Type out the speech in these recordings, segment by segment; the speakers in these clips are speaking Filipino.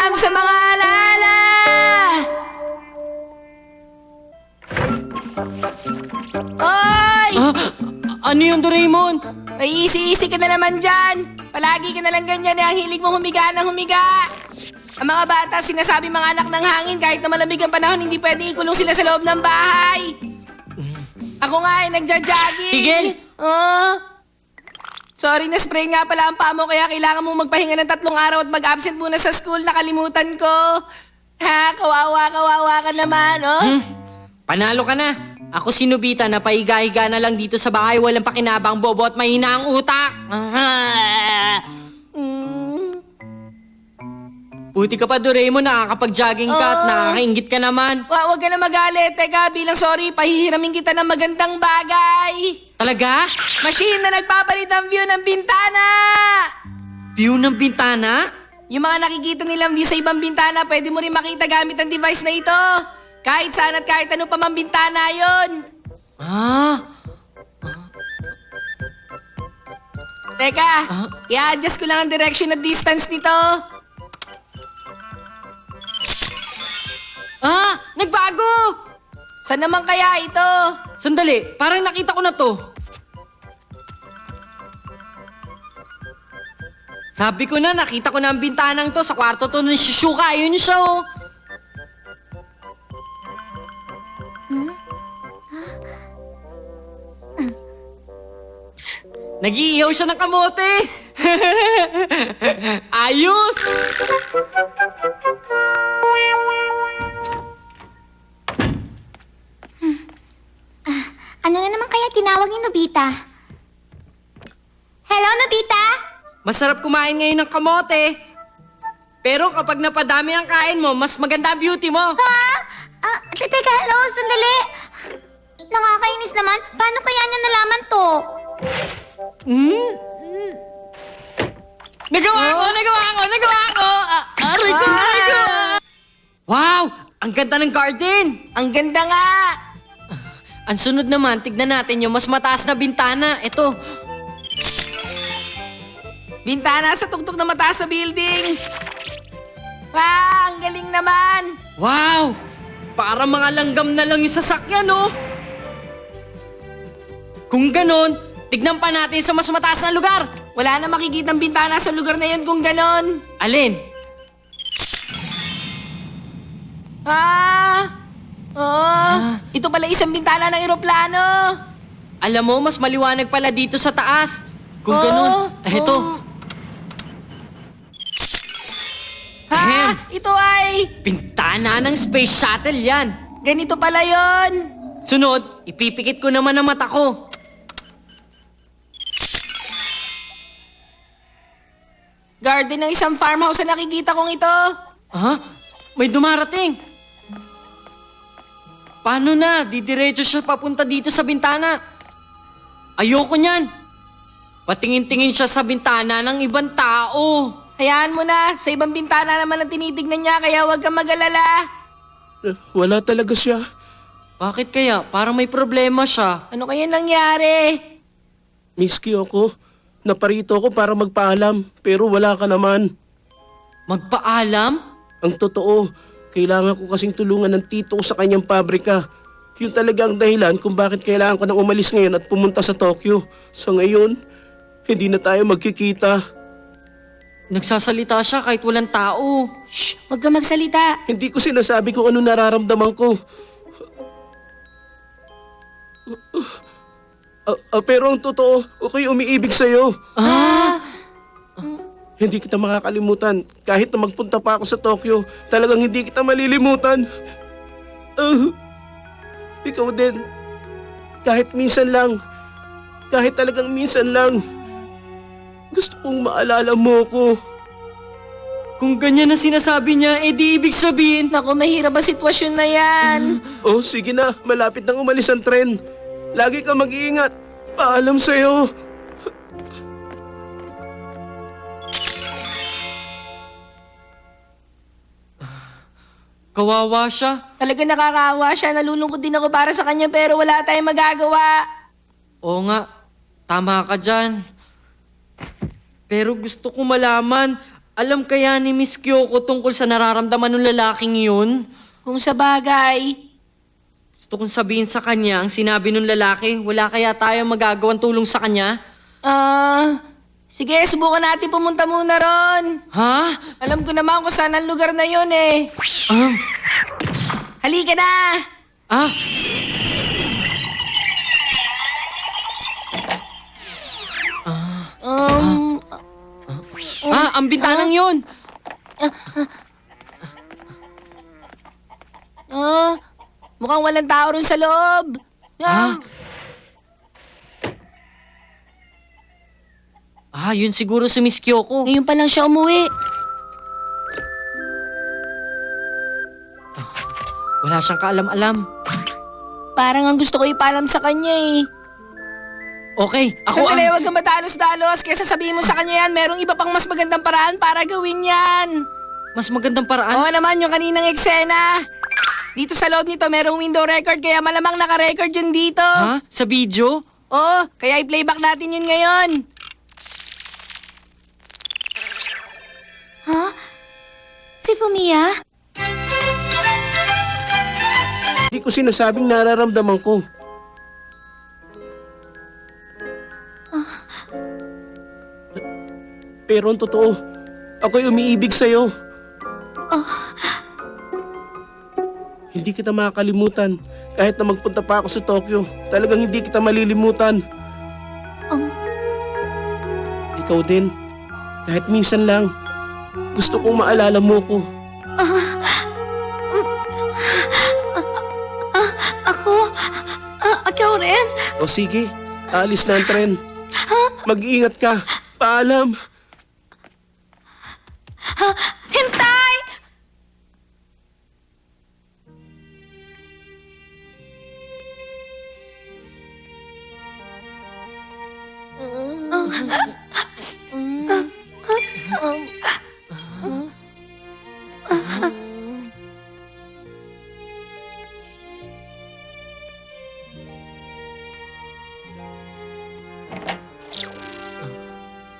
Paalam sa mga alaala! Oy! Ano yun, Doraemon? May isi-isi ka na naman dyan. Palagi ka na lang ganyan ang hilig mo humiga ng humiga. Ang mga bata, sinasabi mga anak ng hangin kahit na malamig ang panahon, hindi pwede ikulong sila sa loob ng bahay. Ako nga ay nagja-jogging. Tigil! Sorry na sprain nga pala ang paa mo kaya kailangan mong magpahinga ng 3 araw at mag-absent muna sa school. Nakalimutan ko. Ha, kawawa ka naman, oh. Panalo ka na. Ako si Nobita na pahiga-higa na lang dito sa bahay, walang pakinabang, bobo at mahina ang utak. Buti ka pa, Doraemon, nakakapag-jogging ka at nakakaingit ka naman. Huwag ka na magalit. Teka, bilang sorry, pahihiramin kita ng magandang bagay. Talaga? Machine na nagpapalit ng view ng bintana! View ng bintana? Yung mga nakikita nilang view sa ibang bintana, pwede mo rin makita gamit ang device na ito. Kahit saan at kahit ano pa mang bintana yon. Teka, i-adjust ko lang ang direction at distance nito. Nagbago! Saan naman kaya ito? Sandali, parang nakita ko na to. Sabi ko na, nakita ko na ang bintanang to. Sa kwarto to ng Shizuka. Ayun siya, oh. Nag-iihaw siya ng kamote. Ayos! Ano na naman kaya tinawag ni Nobita? Hello, Nobita? Masarap kumain ngayon ng kamote. Pero kapag napadami ang kain mo, mas maganda ang beauty mo. Teka, hello, sandali. Nakakainis naman. Paano kaya niya nalaman to? Nagawa ko! Aray ko! Wow! Ang ganda ng garden! Ang ganda nga! Ang sunod naman, tignan natin yung mas mataas na bintana. Ito. Bintana sa tuktok na mataas sa building. Ang galing naman! Wow! Para mga langgam na lang yung sasakyan, oh! Kung ganon, tignan pa natin sa mas mataas na lugar. Wala na makikitang bintana sa lugar na yun kung ganon. Alin? Ito pala isang bintana ng eroplano. Alam mo, mas maliwanag pala dito sa taas. Kung ganon, eto. Ito ay... Bintana ng space shuttle yan. Ganito pala yon. Sunod, ipipikit ko naman ang mata ko. Garden ng isang farmhouse na nakikita kong ito. May dumarating. Paano na? Didiretso siya papunta dito sa bintana. Ayoko niyan. Patingin-tingin siya sa bintana ng ibang tao. Hayaan mo na. Sa ibang bintana naman ang tinitignan niya, kaya huwag kang mag-alala. Wala talaga siya. Bakit kaya? Parang may problema siya. Ano kaya nangyari? Miss Kyoko, naparito ako para magpaalam, pero wala ka naman. Magpaalam? Ang totoo, kailangan ko kasing tulungan ng tito ko sa kanyang pabrika. Yun talaga ang dahilan kung bakit kailangan ko nang umalis ngayon at pumunta sa Tokyo. Sa ngayon, hindi na tayo magkikita. Nagsasalita siya kahit walang tao. Shh! Huwag kang magsalita. Hindi ko sinasabi kung ano nararamdaman ko. Pero ang totoo, ako'y umiibig sa'yo. Hindi kita makakalimutan. Kahit na magpunta pa ako sa Tokyo, talagang hindi kita malilimutan. Ikaw din. Kahit minsan lang. Kahit talagang minsan lang. Gusto kong maalala mo ko. Kung ganyan na sinasabi niya, di ibig sabihin. Naku, mahirap ang sitwasyon na yan. Oh, sige na. Malapit nang umalis ang tren. Lagi ka mag-iingat. Paalam sa'yo. Kawawa siya. Talaga nakakaawa siya. Nalulungkot din ako para sa kanya pero wala tayong magagawa. Oo nga, tama ka dyan. Pero gusto ko malaman, Alam kaya ni Miss Kyoko tungkol sa nararamdaman ng lalaking yun? Kung sa bagay. Gusto kong sabihin sa kanya ang sinabi ng lalaki. Wala kaya tayo magagawang tulong sa kanya? Sige, subukan natin pumunta muna ron. Ha? Alam ko naman kung saan ang lugar na yun eh. Halika na! Ah? Ang bintanang yun! Mukhang walang tao ron sa loob. Yun siguro si Miss Kyoko. Ngayon pa lang siya umuwi. Wala siyang kaalam-alam. Parang ang gusto ko ipaalam sa kanya eh. Okay, ako Sandali, huwag kang madalos-dalos. Kesa sabihin mo sa kanya yan, merong iba pang mas magandang paraan para gawin yan. Mas magandang paraan. Oo naman, yung kaninang eksena. Dito sa loob nito, merong window record, kaya malamang naka-record yun dito. Ha? Sa video? Oo, kaya i-playback natin yun ngayon. Ha? Si Fumiya? Hindi ko sinasabing nararamdaman ko. Pero ang totoo, ako'y umiibig sa'yo. Hindi kita makakalimutan. Kahit na magpunta pa ako sa Tokyo, talagang hindi kita malilimutan. Ikaw din. Kahit minsan lang, gusto kong maalala mo ko. Ikaw rin? O sige, alis na ang tren. Mag-iingat ka. Paalam. Hintay!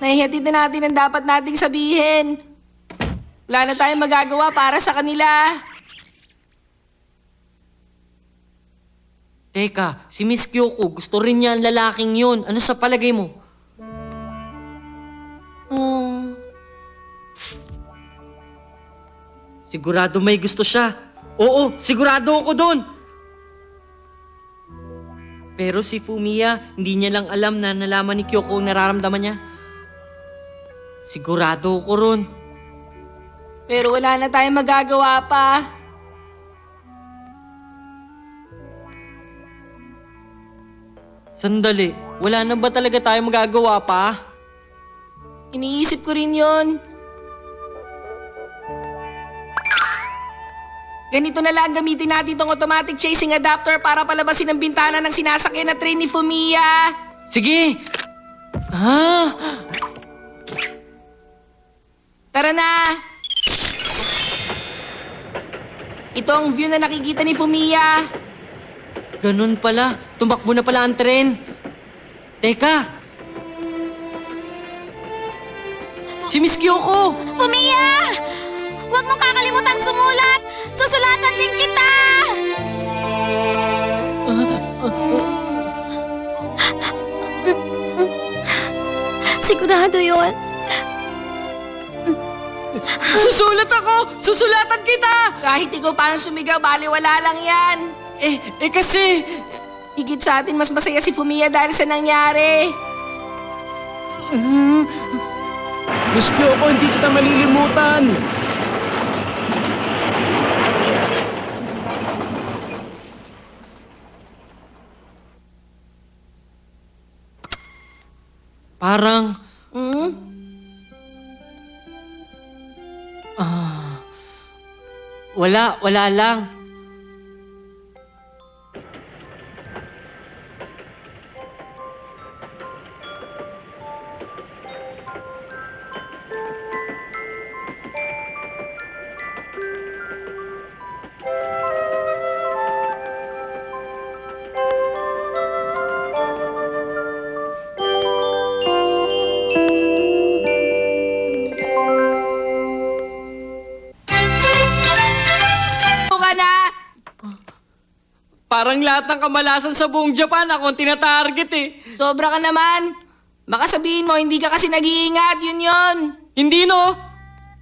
Nahihatid na natin ang dapat nating sabihin. Wala na tayong magagawa para sa kanila. Teka, si Miss Kyoko, gusto rin niya ang lalaking yun. Ano sa palagay mo? Sigurado may gusto siya. Oo, sigurado ako doon. Pero si Fumiya, hindi niya lang alam na nalaman ni Kyoko ang nararamdaman niya. Sigurado ako ron. Pero wala na tayong magagawa pa. Sandali, wala na ba talaga tayo magagawa pa? Iniisip ko rin yun. Ganito na lang gamitin natin itong automatic chasing adapter para palabasin ang bintana ng sinasakyan na train ni Fumiya. Sige! Tara na! Ito ang view na nakikita ni Fumiya. Ganun pala. Tumakbo na pala ang tren. Teka! Si Miss Kyoko! Fumiya! Huwag mong kakalimutan sumulat! Susulatan din kita! Sigurado yon. Susulat ako! Susulatan kita! Kahit ikaw pa ang sumigaw, baliwala lang yan. Kasi... Higit sa atin, mas masaya si Fumiya dahil sa nangyari. Miss Kyoko, hindi kita malilimutan. Parang... wala lang. Parang lahat ng kamalasan sa buong Japan ako ang tinatarget eh. Sobra ka naman. Baka sabihin mo, hindi ka kasi nag-iingat, yun. Hindi no?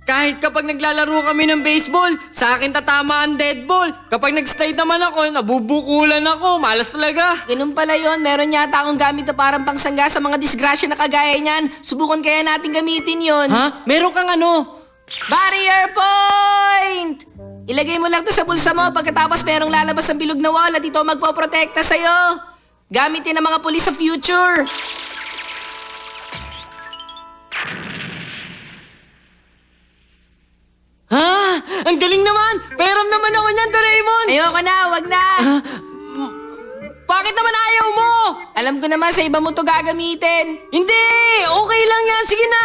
Kahit kapag naglalaro kami ng baseball, sa akin tatama ang dead ball. Kapag nag-slide naman ako, nabubukulan ako. Malas talaga. Ganun pala yun, meron yata akong gamit na parang pangsangga sa mga disgrasya na kagaya niyan. Subukan kaya natin gamitin yun. Ha? Meron kang ano? Barrier point! Ilagay mo lang to sa bulsa mo pagkatapos merong lalabas ng bilog na wall at ito magpoprotekta sa'yo. Gamitin ng mga pulis sa future. Ha? Ang galing naman! Pairam naman ako niyan, Doraemon! Ayoko na, wag na. Bakit naman ayaw mo? Alam ko naman sa iba mo to gagamitin. Hindi! Okay lang yan! Sige na!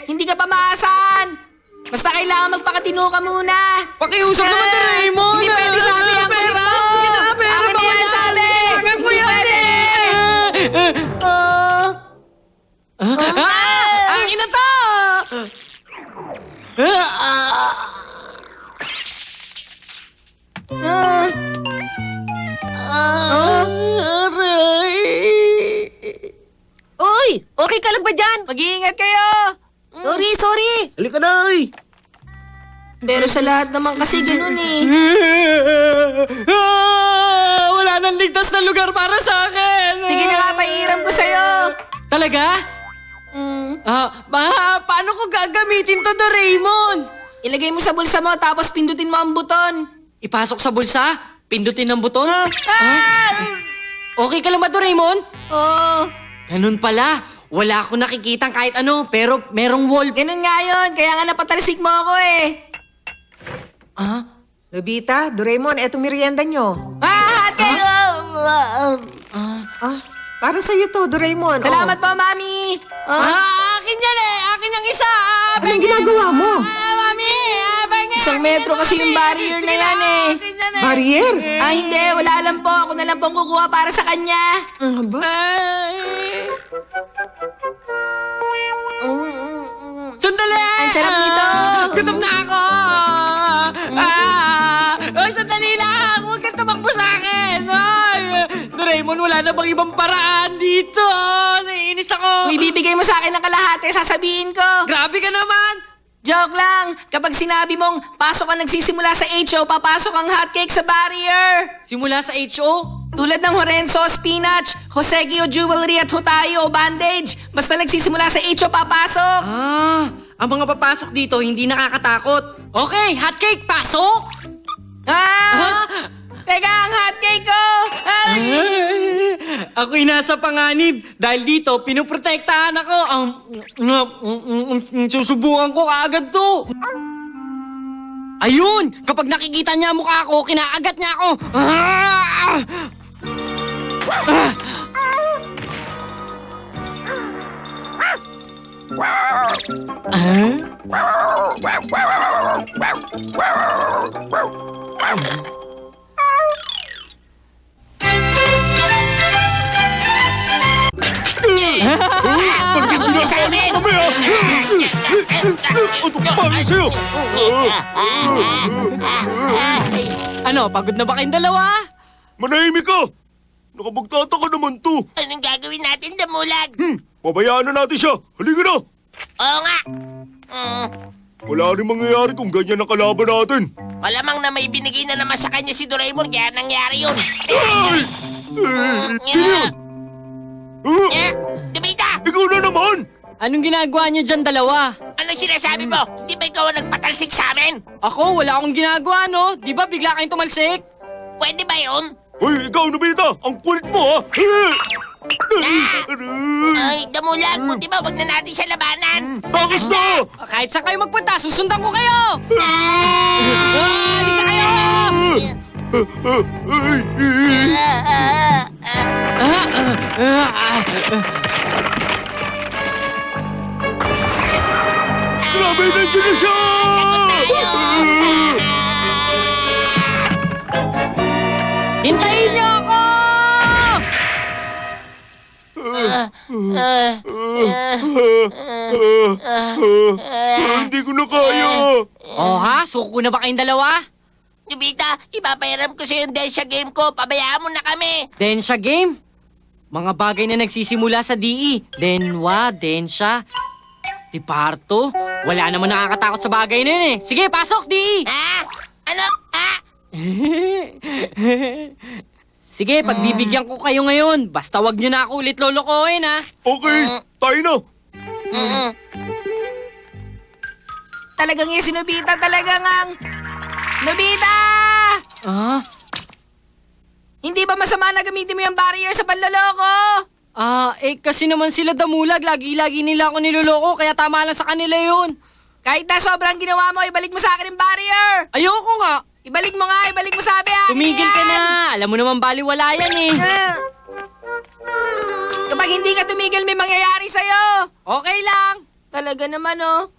Hindi ka pa maasahan. Basta kailangan magpakatino ka muna. Pakiusap naman, Doraemon! Hindi pwede sabi ang kulit mo. Sige na, pera Akin ba na yan, sabi. Akin po Hindi yan pwede. Akin na to! Uy! Okay ka lang ba dyan? Mag-iingat kayo. Sorry! Halika na, oy! Pero sa lahat naman kasi ganun eh. Wala nang ligtas na lugar para sa akin! Sige na nga, pairam ko sa'yo. Talaga? Paano ko gagamitin to, Doraemon? Ilagay mo sa bulsa mo tapos pindutin mo ang buton. Ipasok sa bulsa? Pindutin ang buton? Ah! Okay ka lang ba, Doraemon? Oh, Ganun pala. Wala akong nakikitang kahit ano, pero merong wall. ganun nga yun. Kaya nga napatalsik mo ako eh. Nobita, Doraemon, eto merienda nyo. Hati! Para sa'yo to, Doraemon. Salamat po, Mami. Akin yan eh! Akin yung isa! Anong ginagawa mo? Mami! Isang metro kasi yung barrier na yan eh. Barrier? Hindi. Wala lang po. Ako na lang pong kukuha para sa kanya. Ba? Sandali! Ang sarap nito. Gutom na ako! Oy, sandali lang! Huwag kang tumakbo sa akin! Ay! Doraemon, wala na bang ibang paraan dito? Naiinis ako! Kung ibibigay mo sa akin ng kalahati, sasabihin ko. Grabe ka naman! Joke lang. Kapag sinabi mong pasok ang nagsisimula sa HO, papasok ang hotcake sa barrier. Simula sa HO? Tulad ng Horenzo, Spinach, Josegio Jewelry at Hotayo o Bandage. Basta nagsisimula sa HO, papasok. Ang mga papasok dito hindi nakakatakot. Okay, hotcake, pasok! Teka, ang hotcake ko! Ako'y nasa panganib. Dahil dito, pinoprotektahan ako. Susubukan ko kaagad to. Ayun! Kapag nakikita niya ang mukha ko, kinaagat niya ako. Ano, pagod na ba kayong dalawa? Manahimik ka! Nakapagtataka naman to. Anong gagawin natin, Damulag? Pabayaan na natin siya. Halika na! Oo nga. Wala rin mangyayari kung ganyan ang kalaban natin. Malamang na may binigay na naman sa kanya si Doraemon kaya nangyari yun. Ay! Sino yun? Dumita! Ikaw na naman! Anong ginagawa niyo dyan dalawa? Anong sinasabi mo? Di ba ikaw ang nagpatalsik sa amin? Ako, wala akong ginagawa, no? Di ba bigla kayong tumalsik? Pwede ba yun? Hoy, ikaw, Nobita! Ang kulit mo, ha? Ay, Damulag, buti ba wag na natin siya labanan? Takas na! Kahit saan kayo magpunta, susundan ko kayo! Halika kayo! Grabe, nandiyan na siya! Hintayin niyo ako! Hindi ko na kaya. Oh ha? Suko na ba kayong dalawa? Nobita, ipapahiram ko sa yung Densya game ko. Pabayaan mo na kami. Densya game? Mga bagay na nagsisimula sa DE. Denwa, Densya, Diparto. Wala naman nakakatakot sa bagay na yun eh. Sige, pasok, DE! Ha? Ano? Ha? Sige, pagbibigyan ko kayo ngayon. Basta wag nyo na ako ulit lolokohin, ha? Okay, tayo na. Talagang yung si Nobita talagang ang... Nobita! Ah? Hindi ba masama na gamitin mo yung barrier sa panloloko? Kasi naman sila damulag. Lagi-lagi nila ako niloloko, kaya tama lang sa kanila yun. Kahit na sobrang ginawa mo, ibalik mo sa akin yung barrier! Ayoko nga. Ibalik mo nga, ibalik mo sabi akin Tumigil ka yan! na. Alam mo naman baliwala yan eh. Kapag hindi ka tumigil, may mangyayari sa'yo! Okay lang. Talaga naman, oh.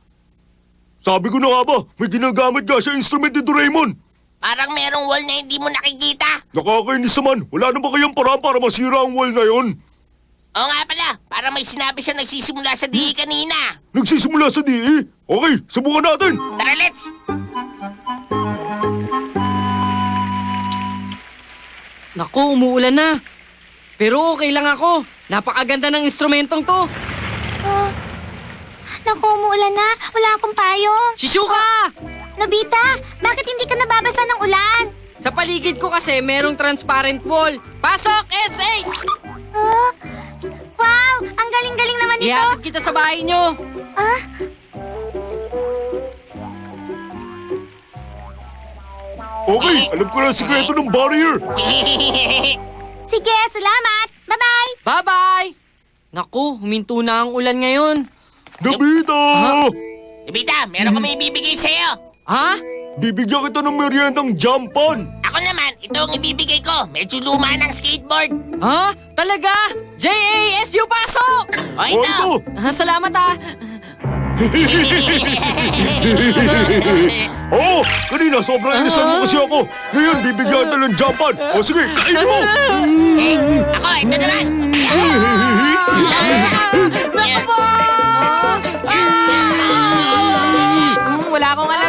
Sabi ko na nga ba, may ginagamit ka sa instrument ni Doraemon. Parang merong wall na hindi mo nakikita. Nakakainis naman. Wala na ba kayang paraan para masira ang wall na yon? Oo nga pala, parang may sinabi siya nagsisimula sa DE kanina. Nagsisimula sa DE. Okay, subukan natin. Tara, let's! Naku, umuulan na. Pero okay lang ako. Napakaganda ng instrumentong to. Naku, umuulan na. Wala akong payong. Shizuka! Nobita, bakit hindi ka nababasa ng ulan? Sa paligid ko kasi merong transparent wall. Pasok, SH! Ah, wow, ang galing-galing naman nito. Ihatid kita sa bahay nyo. Okay, alam ko na ang sikreto ng barrier. Sige, salamat. Bye-bye. Bye-bye! Naku, huminto na ang ulan ngayon. Nobita! Nobita, meron kami ibibigay sa'yo. Ha? Bibigyan kita ng meriendang jampan. Ako naman, ito ang ibibigay ko. Medyo luma ng skateboard. Ha? Talaga? JASU pasok! O O ito. ito, Salamat ah. Oo, kanina sobrang inisan mo kasi ako. Ngayon, bibigyan kita ng jampan. O sige, kain mo! Ako, ito naman. Wala akong alam